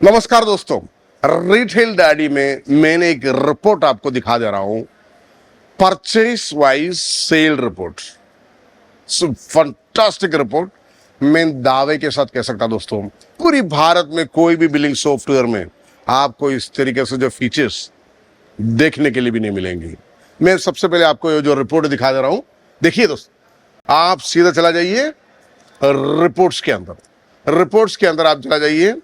नमस्कार दोस्तों, retail daddy में मैंने एक रिपोर्ट आपको दिखा दे रहा हूं, purchase wise sale report. Fantastic report. मैं दावे के साथ कह सकता दोस्तों, पूरी भारत में कोई भी बिलिंग सॉफ्टवेयर में आपको इस तरीके से जो फीचर्स देखने के लिए भी नहीं मिलेंगे। मैं सबसे पहले आपको ये जो रिपोर्ट दिखा दे रहा हूं, देखिए दोस्तों, आप सीधा चला जाइए रिपोर्ट्स के अंदर। रिपोर्ट्स के अंदर आप चला जाइए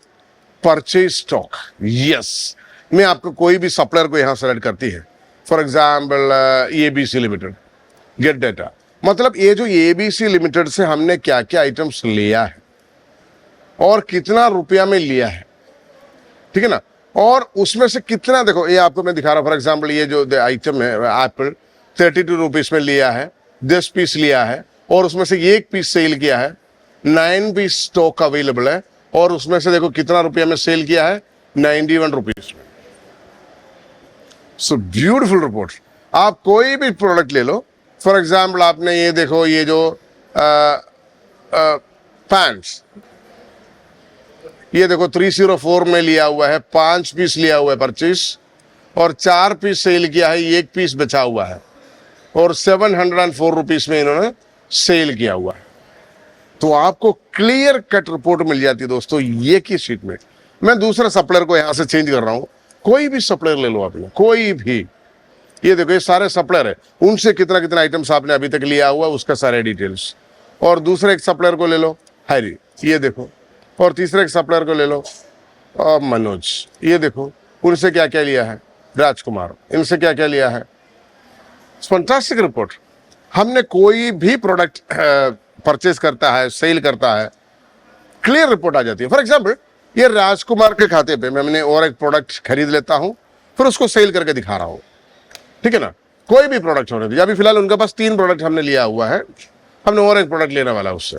परचेज स्टॉक। यस, मैं आपको कोई भी सप्लायर को यहां सेलेक्ट करती है। For example ABC limited, gate data, मतलब ये जो एबीसी लिमिटेड से हमने क्या क्या आइटम्स लिया है और कितना रुपया में लिया है, ठीक है ना, और उसमें से कितना, देखो ये आपको मैं दिखा रहा हूं। फॉर एग्जाम्पल ये जो आइटम है एप्पल 32 रुपीज में लिया है, 10 पीस लिया है और उसमें से 1 पीस सेल किया है, 9 पीस स्टॉक अवेलेबल है और उसमें से देखो कितना रुपया में सेल किया है, 91 रुपीज में। So beautiful report. आप कोई भी प्रोडक्ट ले लो, फॉर एग्जाम्पल आपने ये देखो, ये जो पैंट्स, ये देखो 304 में लिया हुआ है, 5 पीस लिया हुआ है परचेस और 4 पीस सेल किया है, 1 पीस बचा हुआ है और 704 रुपीज में इन्होंने सेल किया हुआ है। तो आपको क्लियर कट रिपोर्ट मिल जाती है दोस्तों ये की शीट में। मैं दूसरा सप्लायर को यहां से चेंज कर रहा हूं, कोई भी सप्लायर ले लो आपने, कोई भी। ये देखो ये सारे सप्लायर है, उनसे कितना कितना आइटम्स आपने अभी तक लिया हुआ उसका सारे डिटेल्स। और दूसरे एक सप्लायर को ले लो हैरी, ये देखो, और तीसरे एक सप्लायर को ले लो मनोज, ये देखो उनसे क्या क्या लिया है, राजकुमार, इनसे क्या क्या लिया है। Fantastic report. हमने कोई भी प्रोडक्ट परचेस करता है, सेल करता है, क्लियर रिपोर्ट आ जाती है। फॉर एग्जाम्पल ये राजकुमार के खाते पे मैंने और एक प्रोडक्ट खरीद लेता हूं, फिर उसको सेल करके दिखा रहा हूं, ठीक है ना। कोई भी प्रोडक्ट होने दीजिए। अभी फिलहाल उनके पास 3 प्रोडक्ट हमने लिया हुआ है, हमने और एक प्रोडक्ट लेने वाला है उससे।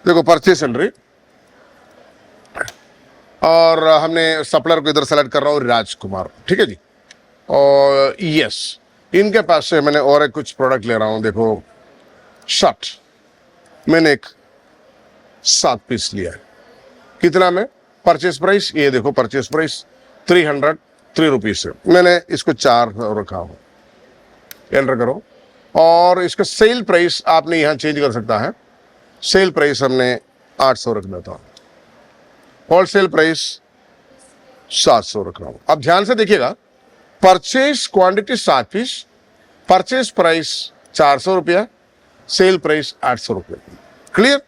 देखो परचेस एंट्री, और हमने सप्लायर को इधर सेलेक्ट कर रहा हूं राजकुमार, ठीक है जी। और यस, इनके पास से मैंने और एक कुछ प्रोडक्ट ले रहा हूं। देखो शर्ट, मैंने एक 7 पीस लिया है, कितना में, परचेस प्राइस, ये देखो परचेस प्राइस 303 रुपीज से मैंने इसको 4 रखा हूं, एंटर करो। और इसका सेल प्राइस आपने यहां चेंज कर सकता है, सेल प्राइस हमने 800 रख देता हूं, होलसेल प्राइस 700 रख रहा हूं। अब ध्यान से देखिएगा, purchase quantity 7 piece, purchase price 400 रुपया, सेल प्राइस 800 रुपये। क्लियर।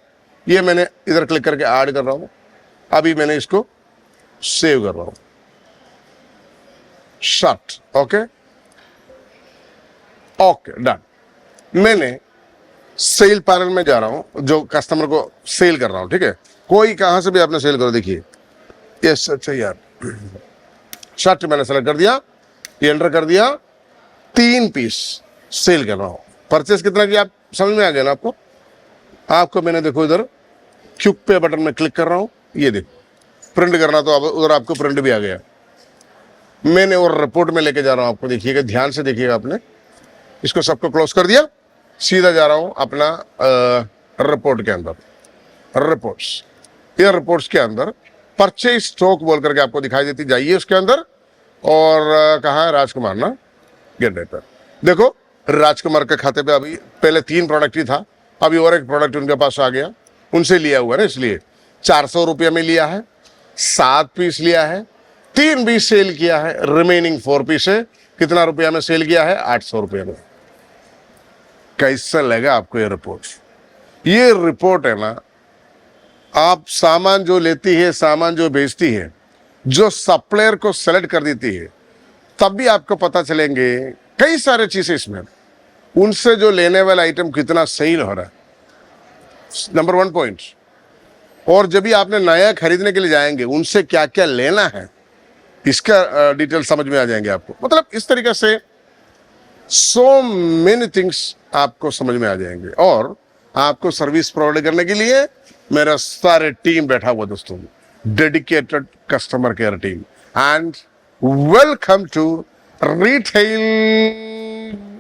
ये मैंने इधर क्लिक करके ऐड कर रहा हूं, अभी मैंने इसको सेव कर रहा हूं, शर्ट, ओके ओके डन। मैंने सेल पैनल में जा रहा हूं, जो कस्टमर को सेल कर रहा हूं, ठीक है। कोई कहां से भी आपने सेल करो, देखिए यस, अच्छा यार, शर्ट मैंने सेलेक्ट कर दिया, ये एंटर कर दिया, 3 पीस सेल कर रहा हूं। परचेस कितना किया आप समझ में आ गया ना आपको मैंने देखो इधर क्विक पे बटन में क्लिक कर रहा हूं, ये देखो प्रिंट करना, तो अब उधर आपको प्रिंट भी आ गया। मैंने और रिपोर्ट में लेके जा रहा हूं आपको, देखिएगा ध्यान से देखिएगा। आपने इसको सबको क्लोज कर दिया, सीधा जा रहा हूं अपना रिपोर्ट के अंदर। रिपोर्ट्स, ये रिपोर्ट्स के अंदर परचेज स्टॉक बोल करके आपको दिखाई देती, जाइए उसके अंदर। और कहाँ है राजकुमार ना, गेट डेटा। देखो राजकुमार के खाते पे अभी पहले 3 प्रोडक्ट ही था, अभी और एक प्रोडक्ट उनके पास आ गया, उनसे लिया हुआ ना, इसलिए 400 रुपये में लिया है, 7 पीस लिया है, 3 पीस सेल किया है, रिमेनिंग 4 पीस है, कितना रुपया में सेल किया है, 800 रुपये में। कैसा लगा आपको ये रिपोर्ट? ये रिपोर्ट है ना, आप सामान जो लेती है, सामान जो बेचती है, जो सप्लायर को सेलेक्ट कर देती है, तब भी आपको पता चलेंगे कई सारे चीजें इसमें, उनसे जो लेने वाला आइटम कितना सेल हो रहा है, नंबर 1 पॉइंट। और जब भी आपने नया खरीदने के लिए जाएंगे, उनसे क्या क्या लेना है, इसका डिटेल समझ में आ जाएंगे आपको। मतलब इस तरीके से सो मेनी थिंग्स आपको समझ में आ जाएंगे। और आपको सर्विस प्रोवाइड करने के लिए मेरा सारे टीम बैठा हुआ दोस्तों, dedicated customer care team. And welcome to Retail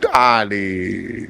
daddy.